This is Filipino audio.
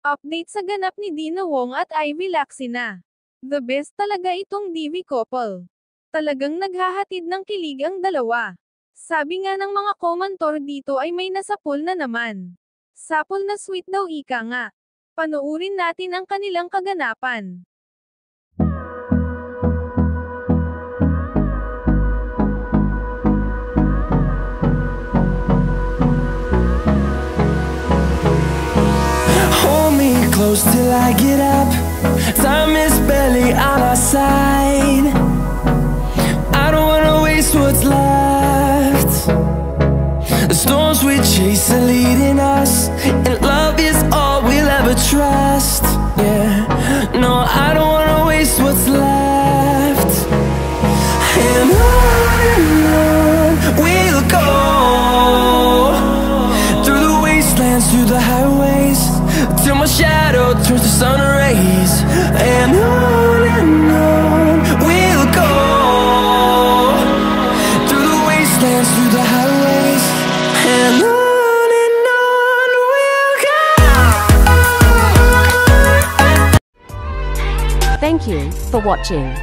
Update sa ganap ni Dina Wong at Ivy Laxina. The best talaga itong DV couple. Talagang naghahatid ng kilig ang dalawa. Sabi nga ng mga komentor dito ay may nasapul na naman. Sapul na sweet daw ika nga. Panoorin natin ang kanilang kaganapan. Close till I get up. Time is barely on our side. I don't wanna waste what's left. The storms we chase are leading us, and love is all we'll ever trust. Yeah, no, I don't wanna waste what's left. And on we'll go, through the wastelands, through the highways, till my shadow turns to sun rays. And on we'll go, through the wastelands, through the highways, and on we'll go. Thank you for watching.